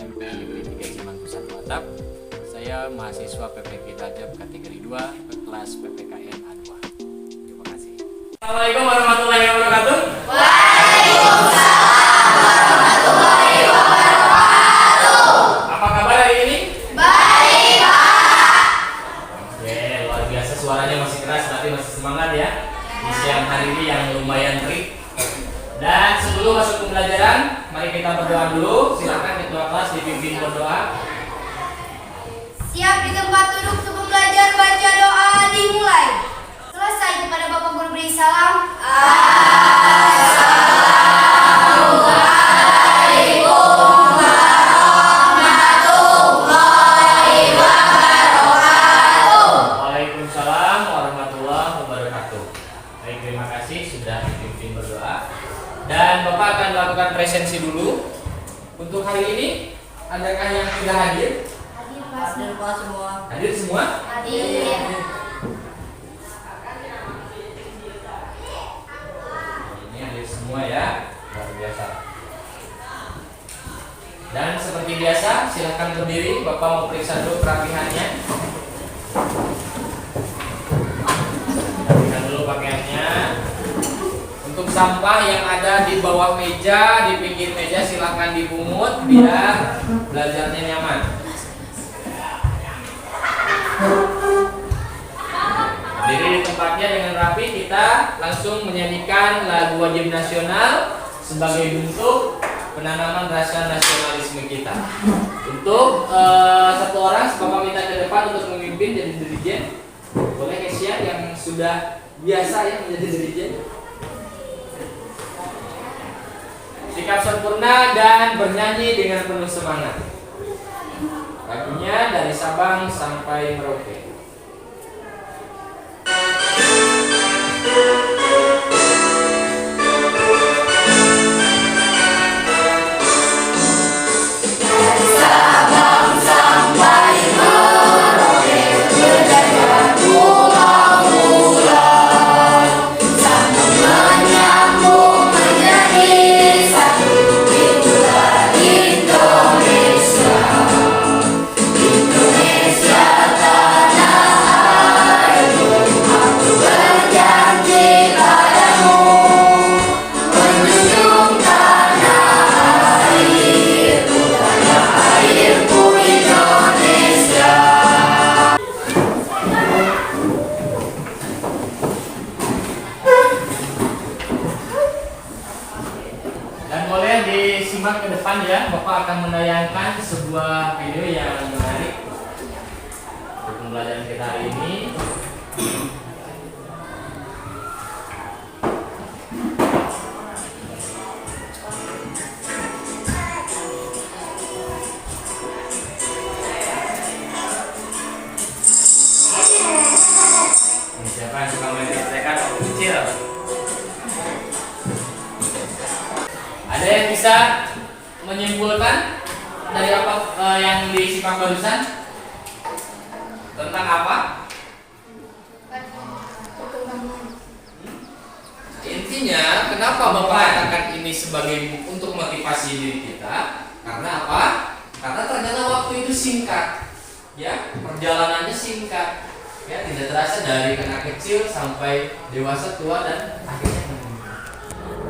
SMP Negeri 3 Cimangkusan Watap. Saya mahasiswa PPK Rajab kategori 2 kelas PPKN A2. Terima kasih. Assalamualaikum warahmatullahi wabarakatuh. Waalaikumsalam warahmatullahi wabarakatuh. Apa kabar hari ini? Baik, Pak. Oke, luar biasa, suaranya masih keras tapi masih semangat ya. Di siang hari ini yang lumayan terik. Dan sebelum masuk pembelajaran, mari kita berdoa dulu. Silakan ketua kelas dipimpin berdoa. Siap di tempat duduk sebelum belajar, baca doa dimulai. Selesai kepada Bapak Guru beri salam. Assalamualaikum warahmatullahi wabarakatuh. Waalaikumsalam warahmatullahi wabarakatuh. Baik, terima kasih sudah dipimpin berdoa. Dan Bapak akan melakukan presensi dulu. Untuk hari ini, adakah yang tidak hadir? Hadir Pak semua. Hadir semua? Hadir. Ini hadir semua ya, luar biasa. Dan seperti biasa, silahkan berdiri. Bapak mau periksa dulu kerapihannya. Rapikan dulu pakaiannya. Untuk sampah yang ada di bawah meja, di pinggir meja silahkan dipungut biar belajarnya nyaman. Berdiri di tempatnya dengan rapi. Kita langsung menyanyikan lagu wajib nasional sebagai bentuk penanaman rasa nasionalisme kita. Untuk satu orang, Bapak minta ke depan untuk memimpin jadi dirijen. Boleh Kesia yang sudah biasa ya menjadi dirijen. Sikap sempurna dan bernyanyi dengan penuh semangat. Lagunya dari Sabang sampai Merauke. Disimak ke depan ya, Bapak akan menayangkan sebuah video yang menarik untuk pembelajaran kita hari ini. Ini siapa yang suka main tekan waktu kecil? Ada yang bisa menyimpulkan dari apa yang disimak barusan? Tentang apa? Intinya, kenapa Bapak katakan ini sebagai untuk motivasi diri kita? Karena apa? Karena ternyata waktu itu singkat, ya, perjalanannya singkat, ya, tidak terasa dari anak kecil sampai dewasa, tua, dan akhirnya meninggal.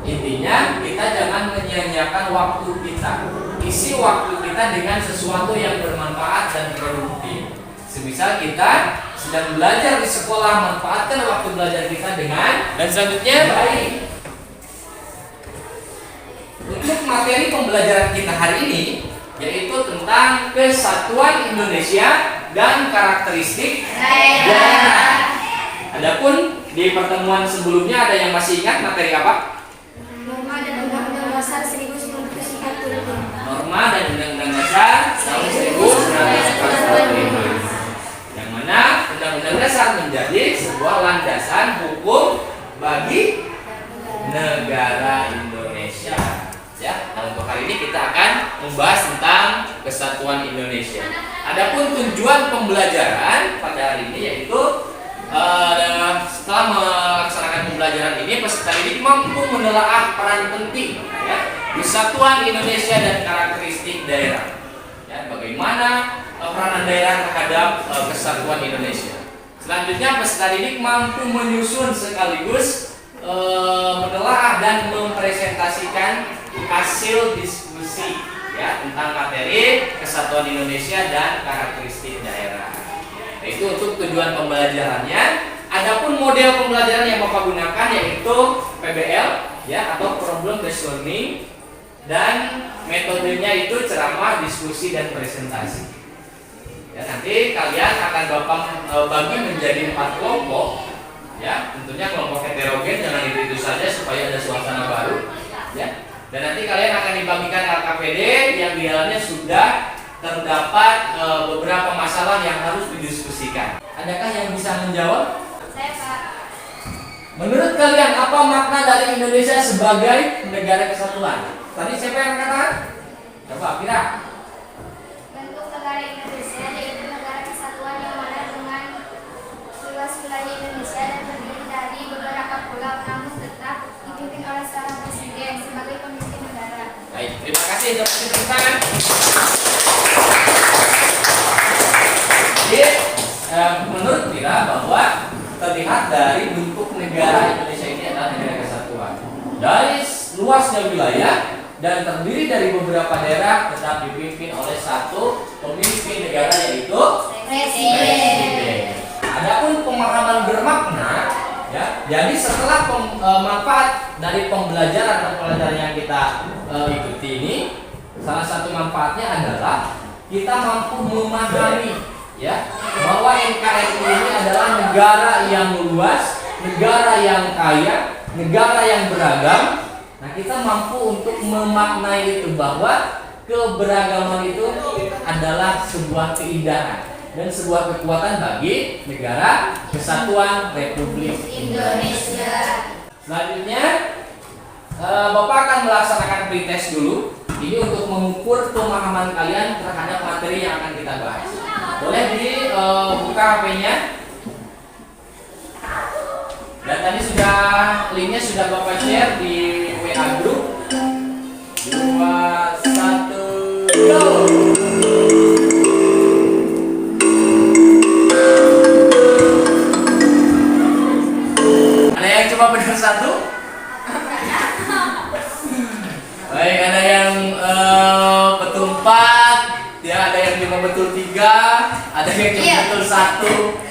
Intinya, kita jangan menyia-nyiakan waktu kita. Isi waktu kita dengan sesuatu yang bermanfaat dan produktif. Semisal kita sedang belajar di sekolah, manfaatkan waktu belajar kita dengan. Dan selanjutnya, baik. Untuk materi pembelajaran kita hari ini, yaitu tentang kesatuan Indonesia dan karakteristik daerah. Adapun di pertemuan sebelumnya ada yang masih ingat materi apa? Norma dan Undang-Undang Dasar 1945. Norma dan Undang-Undang Dasar tahun 1945. Yang mana Undang-Undang Dasar menjadi sebuah landasan hukum bagi negara Indonesia. Ya, nah untuk hari ini kita akan membahas tentang kesatuan Indonesia. Adapun tujuan pembelajaran pada hari ini yaitu setelah melaksanakan pembelajaran ini, peserta didik mampu menelaah peran penting ya, kesatuan Indonesia dan karakteristik daerah. bagaimana peranan daerah terhadap kesatuan Indonesia. Selanjutnya peserta didik mampu menyusun sekaligus menelaah dan mempresentasikan hasil diskusi ya tentang materi kesatuan Indonesia dan karakteristik daerah. Nah, itu untuk tujuan pembelajarannya. Adapun model pembelajaran yang Bapak gunakan yaitu PBL ya atau problem based learning, dan metodenya itu ceramah, diskusi, dan presentasi. Ya, nanti kalian akan Bapak bagi menjadi 4 kelompok. Ya, tentunya kelompok heterogen, jangan itu saja supaya ada suasana baru. Ya, dan nanti kalian akan dibagikan LKPD yang di dalamnya sudah terdapat beberapa masalah yang harus didiskusikan. Adakah yang bisa menjawab? Saya Pak. Menurut kalian apa makna dari Indonesia sebagai negara kesatuan? Tadi siapa yang katakan? Coba Pira. Bentuk negara Indonesia yaitu negara kesatuan yang mana dengan luas wilayah Indonesia dan terdiri dari beberapa pulau, namun tetap dipimpin oleh seorang presiden sebagai pemimpin negara. Baik, terima kasih untuk penjelasan. Jadi, menurut Pira bahwa terlihat dari bentuk negara Indonesia ini adalah negara kesatuan. Dari luasnya wilayah dan terdiri dari beberapa daerah tetap dipimpin oleh satu pemimpin negara yaitu presiden. Adapun pemahaman bermakna ya. Jadi setelah manfaat dari pembelajaran atau pelajaran yang kita ikuti ini, salah satu manfaatnya adalah kita mampu memahami ya bahwa NKRI ini adalah negara yang luas, negara yang kaya, negara yang beragam. Nah, kita mampu untuk memaknai itu bahwa keberagaman itu adalah sebuah keindahan dan sebuah kekuatan bagi negara kesatuan Republik Indonesia. Selanjutnya, Bapak akan melaksanakan pretest dulu. Ini untuk mengukur pemahaman kalian terhadap materi yang akan kita bahas. Boleh dibuka HP-nya. Dan tadi linknya sudah Bapak share di WA group. 2, 1, go! Ada yang coba benar 1? Baik, ada yang betul 4, ya ada yang cuma betul 3, ada yang cuma betul 1.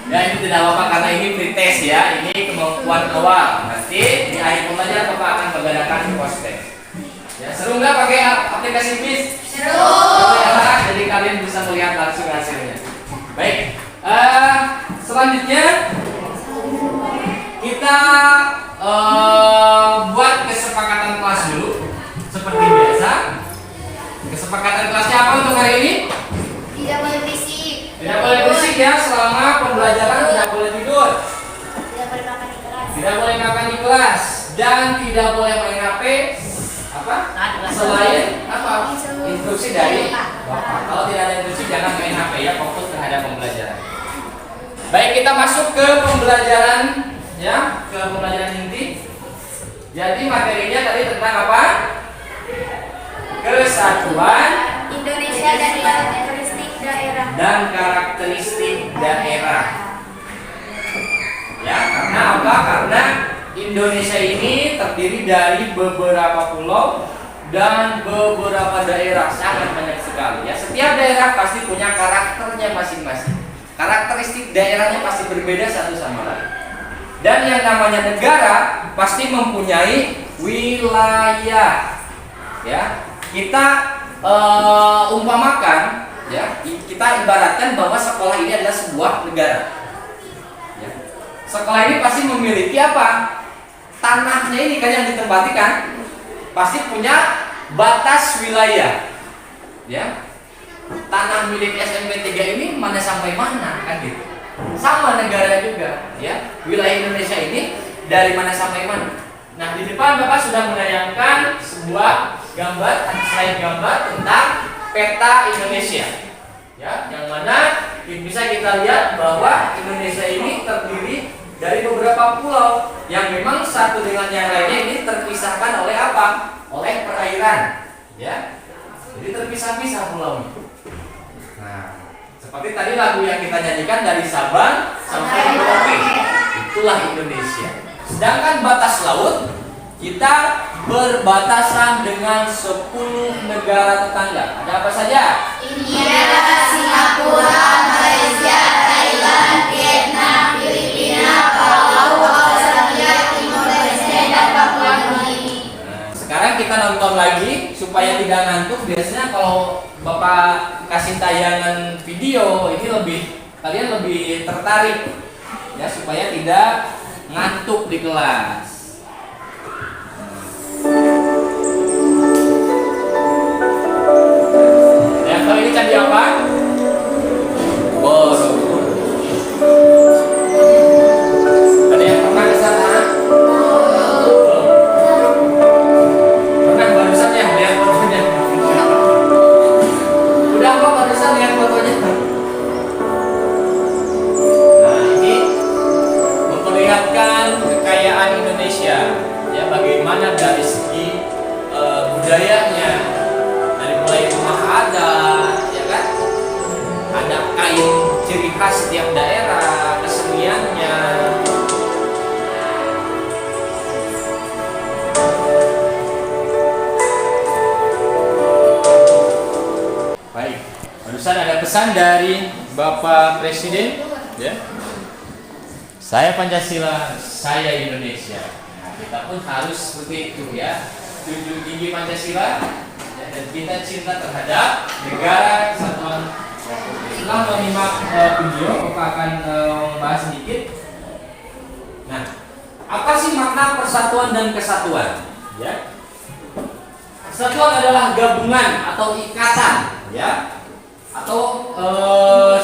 Ya, ini tidak apa-apa karena ini pretest ya, ini kemampuan awal. Nanti di akhir pembelajaran Bapak akan mengadakan post test. Ya, seru nggak pakai aplikasi PIS? Seru. Ya, jadi kalian bisa melihat langsung hasilnya. Baik, selanjutnya kita buat kesepakatan kelas dulu seperti biasa. Kesepakatan kelasnya apa untuk hari ini? Tidak boleh berisik. Tidak boleh berisik ya, selama pembelajaran tidak boleh tidur. Tidak boleh makan di kelas. Tidak boleh makan di kelas dan tidak boleh main HP. Apa? Selain apa? Instruksi dari Bapak. Kalau tidak ada instruksi jangan main HP ya, fokus terhadap pembelajaran. Baik, kita masuk ke pembelajaran ya, ke pembelajaran inti. Jadi materinya tadi tentang apa? Kesatuan Indonesia dan karakteristik daerah. Dan karakteristik daerah. Ya, karena apa? Karena Indonesia ini terdiri dari beberapa pulau dan beberapa daerah, sangat banyak sekali ya. Setiap daerah pasti punya karakternya masing-masing. Karakteristik daerahnya pasti berbeda satu sama lain. Dan yang namanya negara pasti mempunyai wilayah. Ya, kita umpamakan ya, kita ibaratkan bahwa sekolah ini adalah sebuah negara. Ya. Sekolah ini pasti memiliki apa? Tanahnya ini kan yang ditempati kan pasti punya batas wilayah. Ya. Tanah milik SMP 3 ini mana sampai mana kan gitu. Sama negara juga, ya. Wilayah Indonesia ini dari mana sampai mana. Nah, di depan Bapak sudah menayangkan sebuah gambar, slide gambar tentang peta Indonesia. Ya, yang mana bisa kita lihat bahwa Indonesia ini terdiri dari beberapa pulau yang memang satu dengan yang lainnya ini terpisahkan oleh apa? Oleh perairan. Ya. Jadi terpisah-pisah pulaunya. Nah, seperti tadi lagu yang kita nyanyikan dari Sabang sampai Merauke, itulah Indonesia. Sedangkan batas laut, kita berbatasan dengan 10 negara tetangga. Ada apa saja? India, Singapura, Malaysia, Thailand, Vietnam, Filipina, Palau, Australia, Timor Leste, dan Papua Nugini. Nah, sekarang kita nonton lagi supaya tidak ngantuk. Biasanya kalau Bapak kasih tayangan video ini kalian lebih tertarik ya, supaya tidak ngantuk di kelas. Yang tahu ini candi apa? Borobudur. Ada yang pernah ke sana? Pernah barusan ya lihat fotonya? Udah kok barusan lihat fotonya? Nah, ini memperlihatkan kekayaan Indonesia. Ya, bagaimana dari segi budayanya, dari mulai rumah adat, ya kan, ada kain ciri khas setiap daerah, keseniannya. Baik, barusan ada pesan dari Bapak Presiden, ya. Saya Pancasila, saya Indonesia. Nah, kita pun harus seperti itu ya. Junjung tinggi Pancasila ya, dan kita cinta terhadap negara kesatuan Republik. Setelah menyimak video, Bapak akan membahas sedikit. Nah, apa sih makna persatuan dan kesatuan? Ya, persatuan adalah gabungan atau ikatan, ya, atau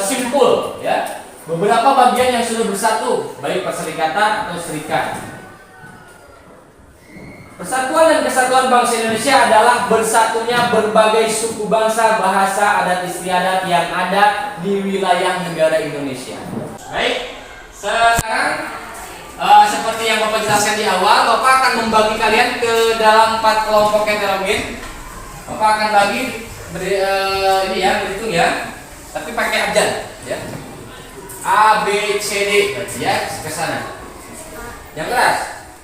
simpul, ya. Beberapa bagian yang sudah bersatu, baik perserikatan atau serikat. Persatuan dan kesatuan bangsa Indonesia adalah bersatunya berbagai suku bangsa, bahasa, adat istiadat yang ada di wilayah negara Indonesia. Baik, sekarang seperti yang Bapak jelaskan di awal, Bapak akan membagi kalian ke dalam 4 kelompok heterogen. Bapak akan bagi ini ya, berhitung ya, tapi pakai abjad, ya. A, B, C, D, ya, ke sana. Yang keras.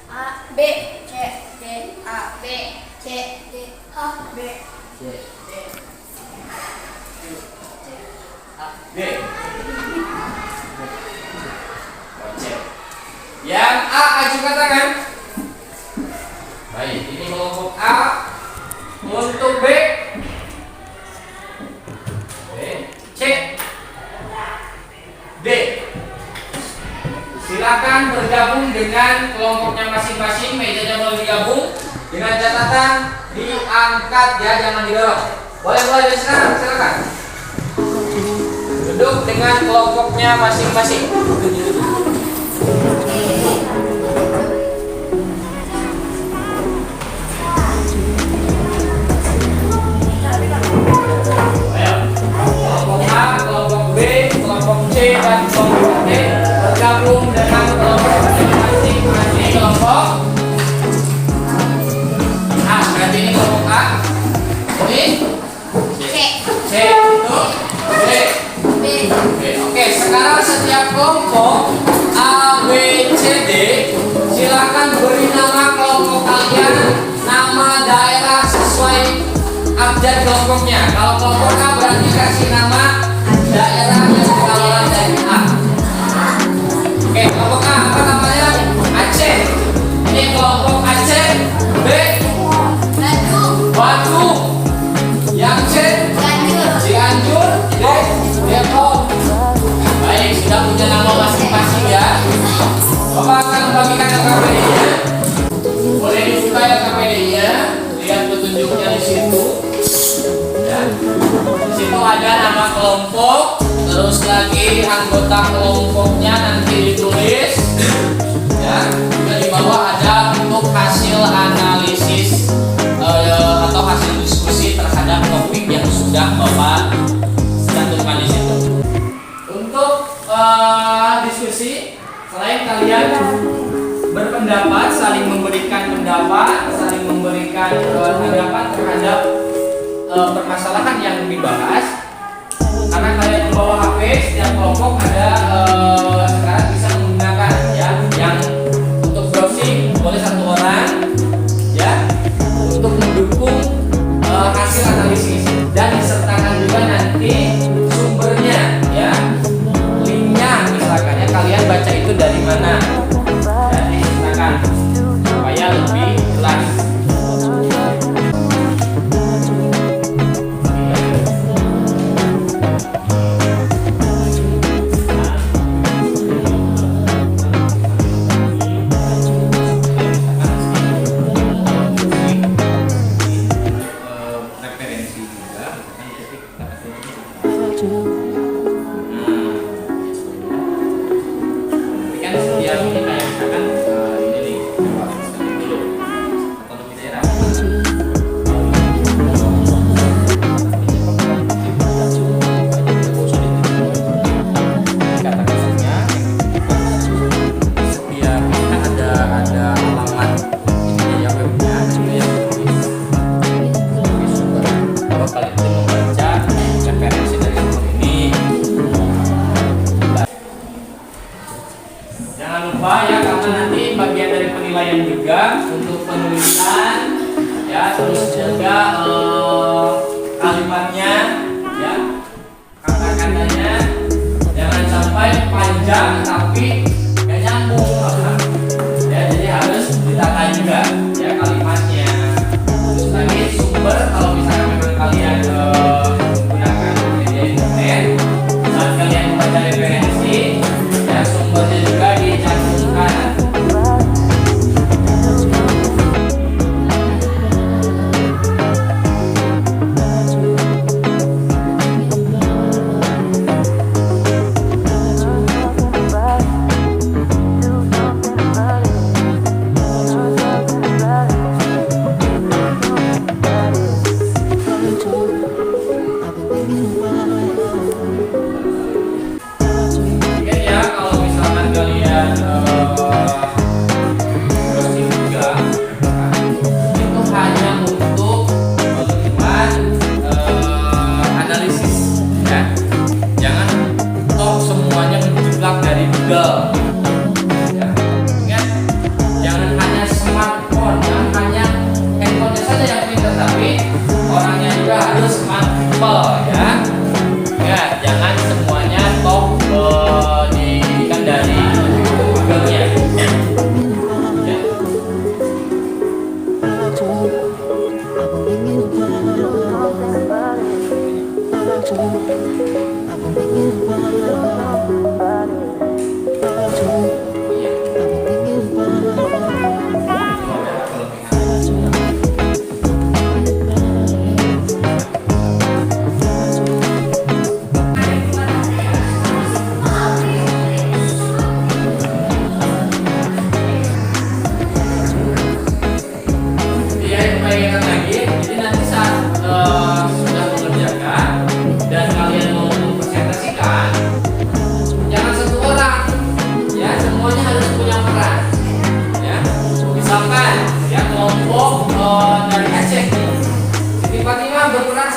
A, B, C, D, A, B, C, D, A, B, C, D, A, B. C. Yang A, ajukan tangan. Baik, ini kelompok A. Untuk B, C, D. Silakan bergabung dengan kelompoknya masing-masing. Mejanya boleh digabung dengan catatan diangkat ya, jangan didorong. Boleh dari sekarang, silakan. Duduk dengan kelompoknya masing-masing. Kelompok A, kelompok B, kelompok C, dan kelompok D bergabung dengan kelompok masing-masing. Kelompok A, berarti ini kelompok A. Ini C, itu B. Oke, sekarang setiap kelompok A, B, C, D silakan beri nama kelompok kalian, nama daerah sesuai abjad kelompoknya. Kalau kelompok A berarti kasih nama daerah yang dikelola dari A. Oke, kelompok A apa namanya? Aceh. Ini kelompok Aceh. B, Bandung. Yang C, Cianjur. D, Depok. Baik, sudah punya nama masing-masing ya. Bapak akan membagikan KPD-nya. Boleh dibuka ya KPD-nya. Lihat petunjuknya di situ. Ya. Di situ ada nama kelompok, terus lagi anggota kelompoknya nanti ditulis. Ya. Juga di bawah ada untuk hasil analisis atau hasil diskusi terhadap topik yang sudah Bapak cantumkan di situ. Untuk diskusi, selain kalian berpendapat, saling memberikan pendapat, saling memberikan tanggapan terhadap permasalahan yang dibahas, karena kelompok ada sekarang bisa menggunakan ya, yang untuk browsing boleh 1 orang ya, untuk mendukung hasil analisis, dan disertakan juga nanti sumbernya ya, linknya misalkan ya, kalian baca itu dari mana, dan disertakan supaya lebih jelas. Jangan lupa ya, karena nanti bagian dari penilaian juga untuk penulisan ya, terus juga kalimatnya ya, kata-katanya jangan sampai panjang tapi gak nyambung ya, jadi harus ditata juga ya kalimatnya. Terus lagi sumber, kalau misalnya memang kalian menggunakan media internet saat kalian membaca referensi ya, sumbernya juga dicantumkan.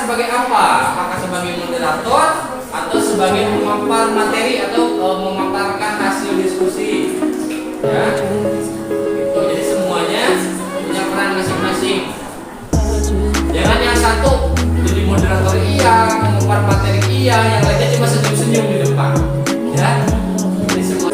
Sebagai apa? Apakah sebagai moderator atau sebagai pemampar materi atau memaparkan hasil diskusi? Ya, itu jadi semuanya punya peran masing-masing. Jangan yang satu jadi moderator iya, memampar materi iya, yang lainnya cuma senyum-senyum di depan. Ya, jadi semua.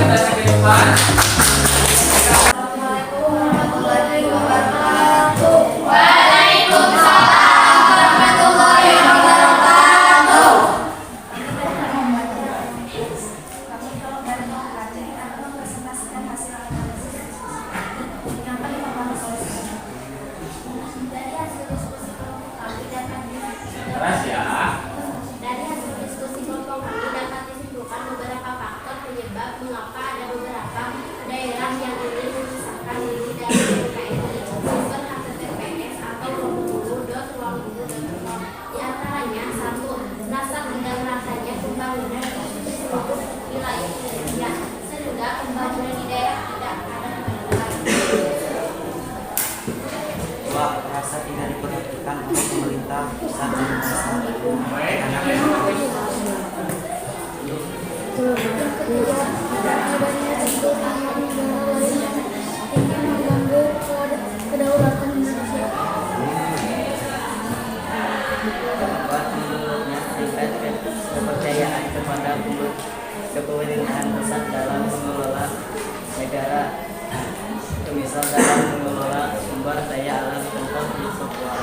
presentasi ke depan. Assalamualaikum warahmatullahi wabarakatuh. Waalaikumsalam warahmatullahi wabarakatuh. Kami kalau dari mempelajari akan mempresentasikan hasil analisis yang paling dari hasil diskusi kelompok kami dapat Keras ya. Dari hasil diskusi kelompok kami dapat disimpulkan beberapa faktor penyebab mengapa ada beberapa daerah yang ingin memisahkan diri dari NKRI sumber https atau www.ruangguru.com. Di antaranya 1. Rasa tidak merasanya pembangunan di seluruh wilayah Indonesia sehingga pembangunan di daerah tidak ada kemajuan. 2. Rasa tidak diperhatikan oleh pemerintah pusat dan desa. Baik, kedaulatan Indonesia. 4. Menurutnya tingkat kepercayaan kepada kepemerintahan pusat dalam mengelola negara, misal dalam mengelola sumber daya alam contoh di Papua.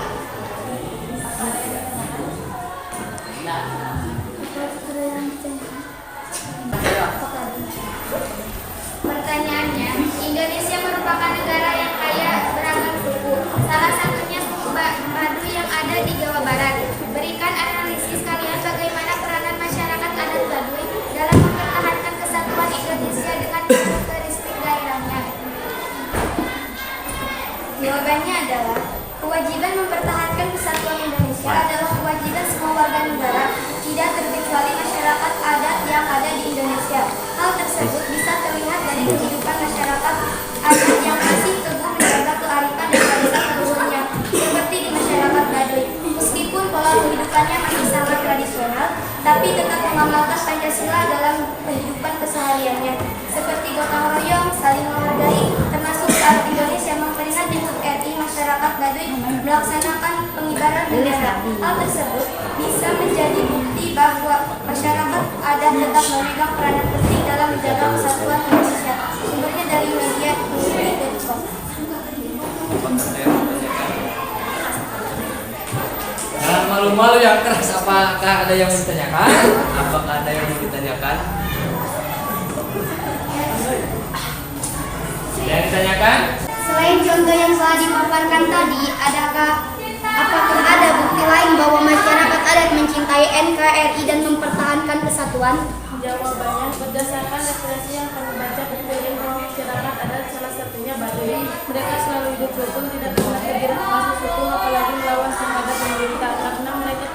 Pertanyaannya, Indonesia merupakan negara yang kaya beragam suku. Salah satunya suku Baduy yang ada di Jawa Barat. Berikan analisis kalian bagaimana peranan masyarakat adat Baduy dalam mempertahankan kesatuan Indonesia dengan karakteristik daerahnya. Jawabannya adalah kewajiban mempertahankan kesatuan Indonesia adalah kewajiban semua warga negara, tidak terkecuali masyarakat adat yang ada di Indonesia. Hal tersebut bisa terlihat dari kehidupan masyarakat adat yang masih teguh menjaga kearifan dan warisan leluhurnya, seperti di masyarakat Baduy. Meskipun pola kehidupannya masih sangat tradisional, tapi tetap mengamalkan Pancasila dalam kehidupan kesehariannya, seperti gotong royong, saling menghargai, termasuk saat Indonesia memperingati HUT RI, masyarakat Baduy melaksanakan pengibaran bendera. Hal tersebut bisa menjadi bukti bahwa masyarakat adat tetap memegang peranan penting dalam menjaga kesatuan Indonesia. Sumbernya dari media Indonesia.com. Jangan malu-malu yang keras. Apakah ada yang mau ditanyakan? Apakah ada yang mau ditanyakan? Yang ditanyakan? Selain contoh yang telah dipaparkan tadi, apakah ada bukti lain bahwa masyarakat adat mencintai NKRI dan mempertahankan kesatuan? Jawabannya, berdasarkan referensi yang kami baca dari masyarakat adat, salah satunya Baduy. Mereka selalu hidup rukun, tidak pernah tergerak masuk suku, apalagi melawan terhadap pemerintah, karena mereka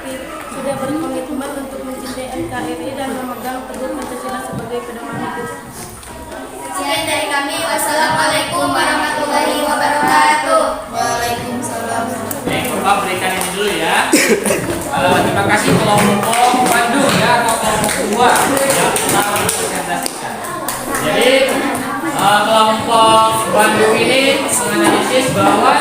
sudah berkomitmen untuk mencintai NKRI dan memegang teguh Pancasila sebagai pedoman hidup. Sekian dari kami. Wassalamualaikum warahmatullahi wabarakatuh. Waalaikumsalam. Baik, Bapak berikan ini dulu ya. Terima kasih kelompok Bandung ya, atau kelompok 2 yang telah mempresentasikan. Jadi kelompok Bandung ini menganalisis bahwa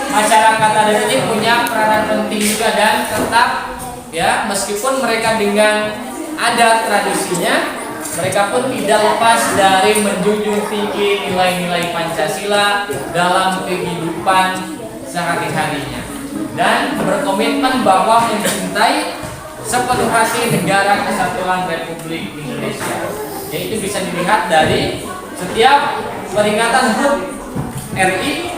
masyarakat adat ini punya peranan penting juga dan tetap ya, meskipun mereka dengan adat tradisinya, mereka pun tidak lepas dari menjunjung tinggi nilai-nilai Pancasila dalam kehidupan sehari-harinya dan berkomitmen bahwa mencintai sepenuh hati negara kesatuan Republik Indonesia. Yaitu bisa dilihat dari setiap peringatan HUT RI,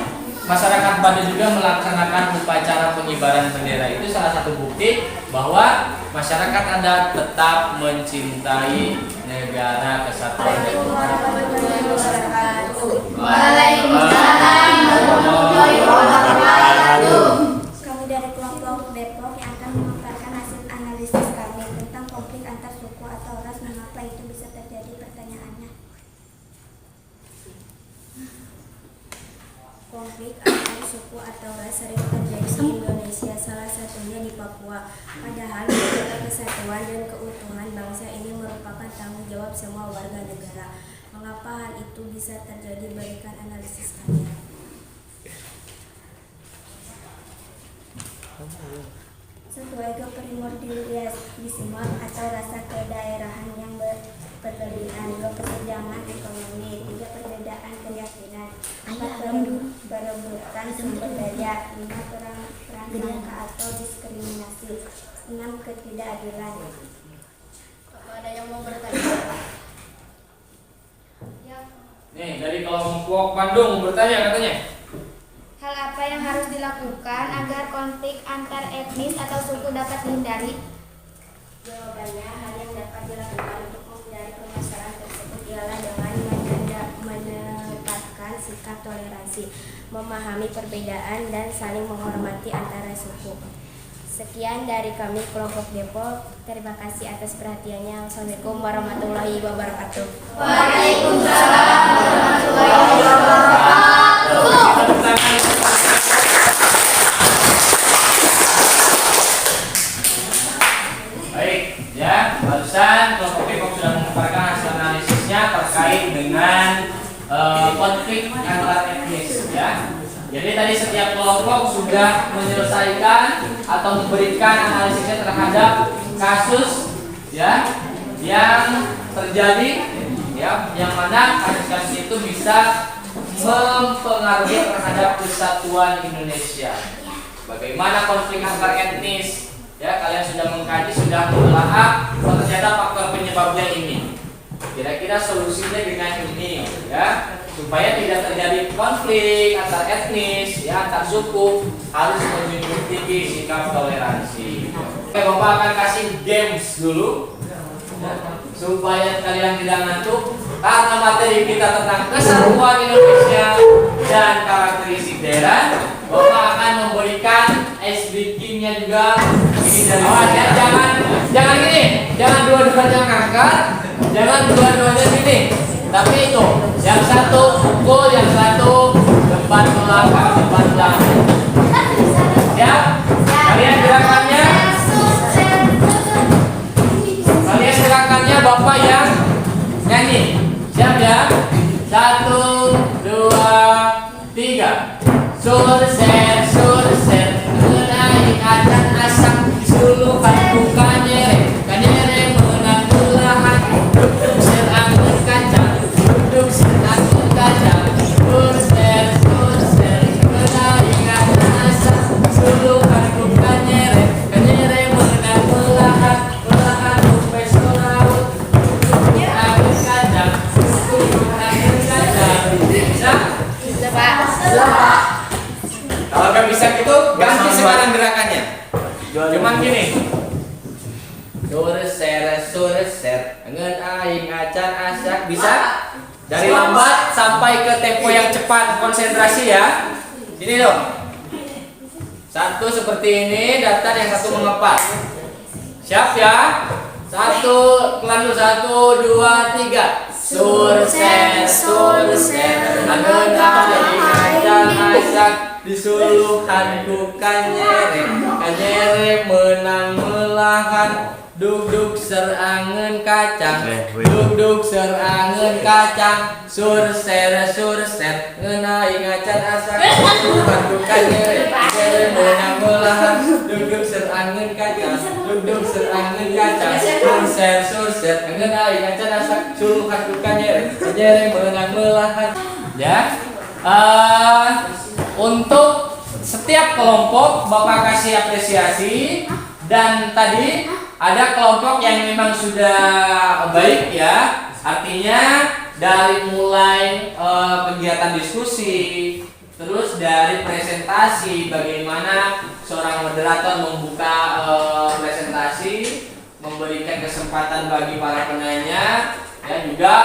masyarakat Baduy juga melaksanakan upacara pengibaran bendera. Itu salah satu bukti bahwa masyarakat adat tetap mencintai negara kesatuan Republik Indonesia. Waalaikumsalam warahmatullahi wabarakatuh. Kami dari kelompok Depok yang akan memaparkan hasil analisis kami tentang konflik antar suku atau ras. Mengapa itu bisa terjadi? Pertanyaannya. Konflik antar suku atau ras sering terjadi di Indonesia, salah satunya di Papua. Padahal menjaga kesatuan dan keutuhan bangsa ini merupakan tanggung jawab semua warga negara. Mengapa hal itu bisa terjadi? Berikan analisis kalian. Sesuai keprimordialisme atau rasa kedaerahan yang berlebihan, dua kesenjangan ekonomi merupakan sumber daya. 5. Prasangka atau diskriminasi. 6. Ketidakadilan. Apa ada yang mau bertanya? Ya. Nih, dari kelompok Bandung bertanya katanya. Hal apa yang harus dilakukan agar konflik antar etnis atau suku dapat dihindari? Jawabannya, hal yang dapat dilakukan untuk menghindari permasalahan tersebut ialah dengan menempatkan sikap toleransi, memahami perbedaan, dan saling menghormati antara suku. Sekian dari kami kelompok Depok. Terima kasih atas perhatiannya. Assalamualaikum warahmatullahi wabarakatuh. Waalaikumsalam warahmatullahi wabarakatuh. Baik, ya, barusan kelompok Depok sudah mengeluarkan hasil analisisnya terkait dengan konflik antar etnis, ya. Jadi tadi setiap kelompok sudah menyelesaikan atau memberikan analisisnya terhadap kasus, ya, yang terjadi, ya, yang mana kasus-kasus itu bisa mempengaruhi terhadap kesatuan Indonesia. Bagaimana konflik antar etnis? Ya, kalian sudah mengkaji, sudah menelaah, ternyata faktor penyebabnya ini. Kira-kira solusinya dengan ini, ya, supaya tidak terjadi konflik antar etnis, ya, antar suku, harus menjunjung tinggi sikap toleransi. Oke, Bapak akan kasih games dulu, ya, supaya kalian tidak ngantuk. Karena materi kita tentang kesatuan Indonesia dan karakteristik daerah, Bapak akan memberikan ice breaking-nya juga. Ini dari jangan gini, jangan dua-duanya ngangkat, jangan dua-duanya gini. Tapi itu, yang satu pukul, yang satu depan belakang, depan belakang. Ya, kalian gerakannya Bapak yang nyanyi. Siap ya? 1, 2, 3. Surser, menaik adan asap disulukan bukannya kanyere menang belahan duduk serangin kacang duduk serangin kacang surser menaik adan asap disulukan bukannya kanyere menang belahan upes laut duduk angin kacang duduk angin kacang. Bisa Pak? Kalau nggak bisa gitu, ganti sekarang gerakannya. Cuman gini. Surser, ngen aing acan asak. Bisa? Dari lambat sampai ke tempo yang cepat, konsentrasi ya. Sini dong. Satu seperti ini, datar, yang satu mengepas. Siap ya? Satu, pelan dulu. 1, 2, 3. Surser, ngen aing acan asak. Disuluhan bukan kanyere menang melahan duduk serangen kacang duduk serangen kacang surser ngenai ngacan asak disuluhan bukan kanyere menang melahan duduk serangen kacang duduk serangen kacang surser ngenai ngacan asak disuluhan bukan kanyere menang melahan. Ya, untuk setiap kelompok Bapak kasih apresiasi. Dan tadi ada kelompok yang memang sudah baik ya. Artinya dari mulai kegiatan diskusi, terus dari presentasi, bagaimana seorang moderator membuka presentasi, memberikan kesempatan bagi para penanya, dan juga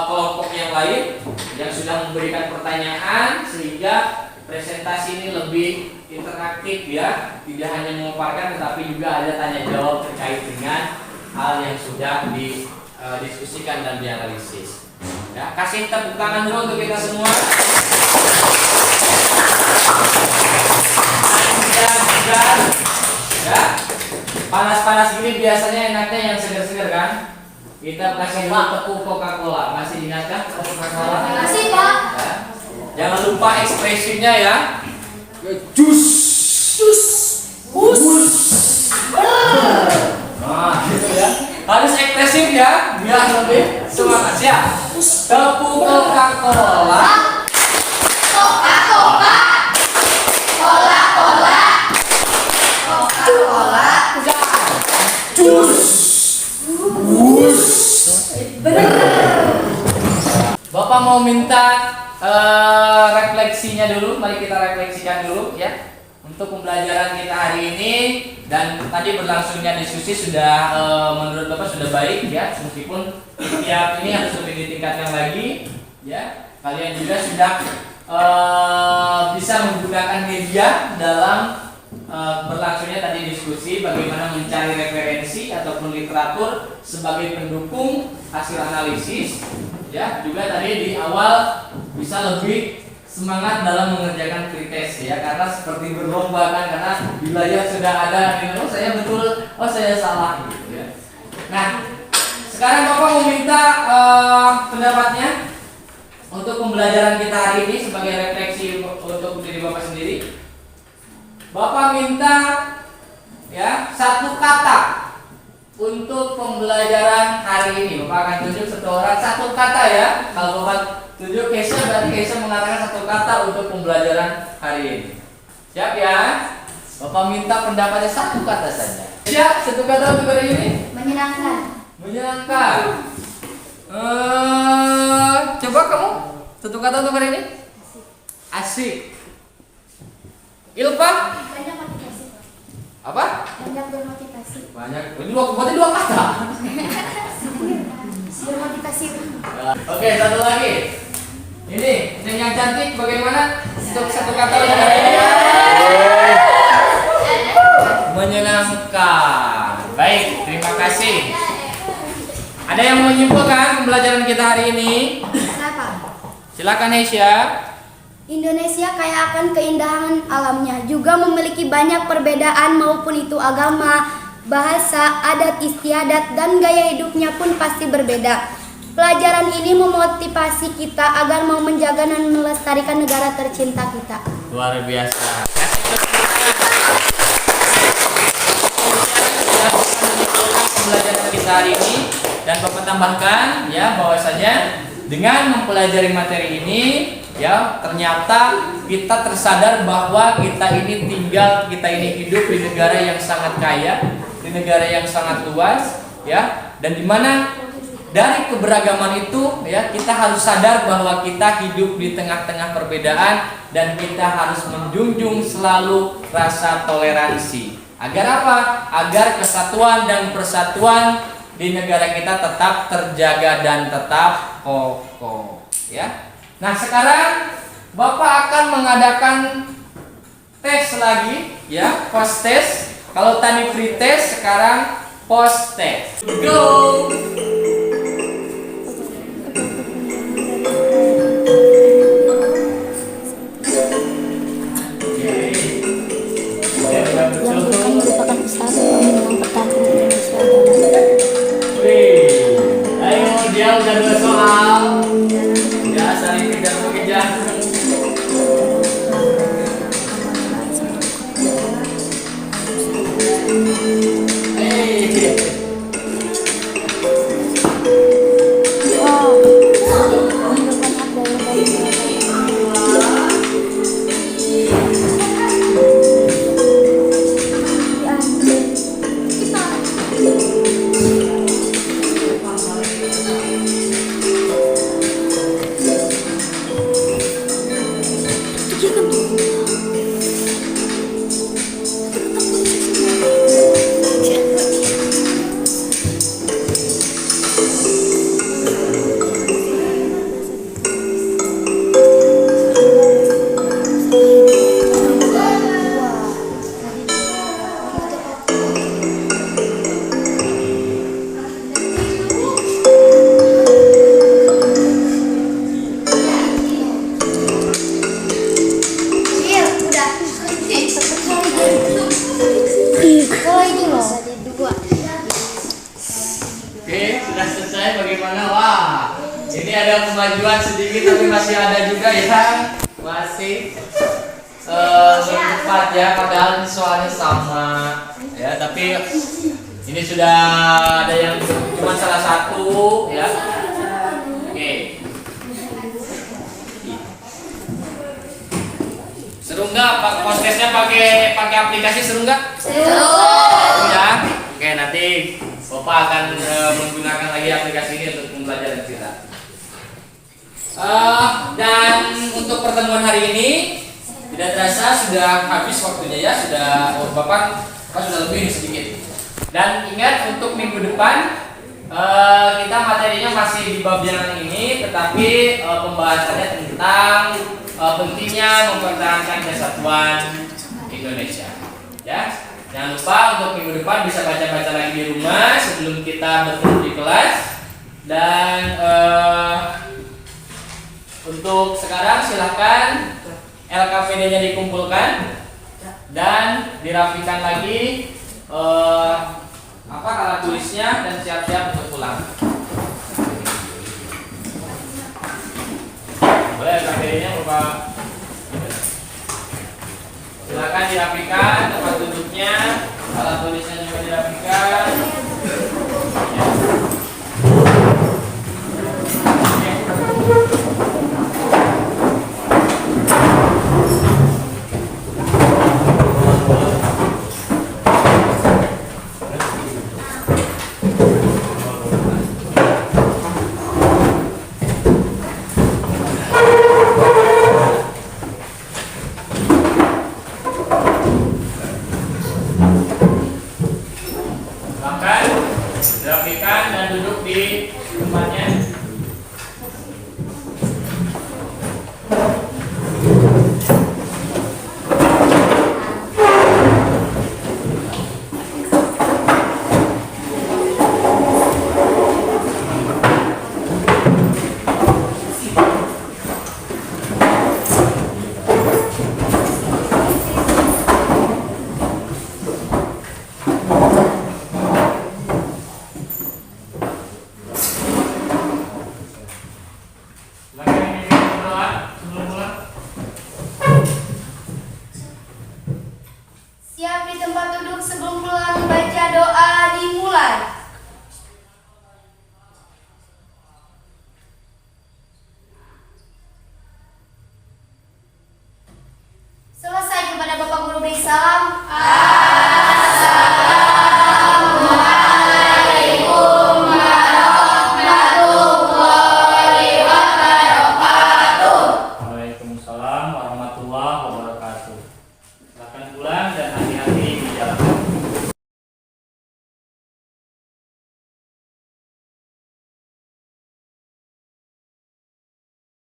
kelompok yang lain yang sudah memberikan pertanyaan sehingga presentasi ini lebih interaktif ya, tidak hanya memaparkan tetapi juga ada tanya jawab terkait dengan hal yang sudah didiskusikan dan dianalisis. Ya, kasih tepuk tangan dulu untuk kita semua. Ya, panas-panas gini biasanya enaknya yang segar-segar kan? Kita kasih tepuk Coca-Cola. Masih ingatkah Coca-Cola? Masih Pak. Ya. Jangan lupa ekspresinya ya. Jus. Nah, gitu ya. Harus ekspresif ya, biar lebih semangat ya. Tepuk Coca-Cola. Coca-Cola. Bapak mau minta refleksinya dulu. Mari kita refleksikan dulu ya untuk pembelajaran kita hari ini. Dan tadi berlangsungnya diskusi sudah menurut Bapak sudah baik ya, meskipun tiap ini harus lebih ditingkatkan lagi ya. Kalian juga sudah bisa menggunakan media dalam berlangsungnya tadi diskusi bagaimana mencari referensi ataupun literatur sebagai pendukung hasil analisis ya. Juga tadi di awal bisa lebih semangat dalam mengerjakan pretest ya, karena seperti berlomba kan, karena wilayah sudah ada, oh saya betul, oh saya salah gitu ya. Nah, sekarang Bapak mau minta pendapatnya untuk pembelajaran kita hari ini sebagai refleksi untuk diri Bapak sendiri. Bapak minta ya satu kata untuk pembelajaran hari ini. Bapak akan tunjuk satu orang satu kata ya. Kalau Bapak tunjuk Keisha, berarti Keisha mengatakan satu kata untuk pembelajaran hari ini. Siap ya? Bapak minta pendapatnya satu kata saja. Siap? Satu kata untuk hari ini? Menyenangkan. Menyenangkan. Coba kamu satu kata untuk hari ini? Asik. Ilva? Banyak motivasi. Apa? Banyak bermotivasi. Banyak. Ini berarti dua kata. Bermotivasi. Oke, satu lagi. Ini yang cantik bagaimana? Untuk satu kata untuk hari ini. Menyenangkan. Baik, terima kasih. Ada yang mau menyimpulkan pembelajaran kita hari ini? Kenapa? Silakan Nesya. Indonesia kaya akan keindahan alamnya, juga memiliki banyak perbedaan maupun itu agama, bahasa, adat istiadat, dan gaya hidupnya pun pasti berbeda. Pelajaran ini memotivasi kita agar mau menjaga dan melestarikan negara tercinta kita. Luar biasa. Pembelajaran kita hari ini, dan Bapak tambahkan ya bahwasanya dengan mempelajari materi ini ya, ternyata kita tersadar bahwa kita ini hidup di negara yang sangat kaya, di negara yang sangat luas ya, dan dimana dari keberagaman itu ya, kita harus sadar bahwa kita hidup di tengah-tengah perbedaan, dan kita harus menjunjung selalu rasa toleransi. Agar apa? Agar kesatuan dan persatuan di negara kita tetap terjaga dan tetap kokoh ya. Nah, sekarang Bapak akan mengadakan tes lagi ya, post test. Kalau tadi pre test, sekarang post test. Go. Ayo, dia udah 2 soal. Ya, saling kejar-kejar. Oke, sudah selesai. Bagaimana? Wah, ini ada kemajuan sedikit, tapi masih ada juga ya, masih cepat ya. Padahal ini soalnya sama ya, tapi ini sudah ada yang cuma salah satu ya. Oke, seru nggak? Postesnya pakai aplikasi seru nggak? Seru ya. Oke, nanti Bapak akan menggunakan lagi aplikasi ini untuk pembelajaran kita. Dan untuk pertemuan hari ini tidak terasa sudah habis waktunya ya, Bapak sudah lebih sedikit. Dan ingat untuk minggu depan kita materinya masih di bab yang ini, tetapi pembahasannya tentang pentingnya mempertahankan kesatuan Indonesia. Ya, jangan lupa untuk minggu depan bisa baca-baca lagi di rumah sebelum kita bertemu di kelas. Dan untuk sekarang silahkan LKPD-nya dikumpulkan dan dirapikan lagi alat tulisnya dan siap-siap untuk pulang. Boleh LKPD-nya Bapak. Silakan dirapikan tempat duduknya, alat tulisnya juga dirapikan. Rapikan dan duduk di tempatnya. Siap di tempat duduk sebelum pulang, baca doa dimulai. Selesai kepada Bapak Guru beri salam.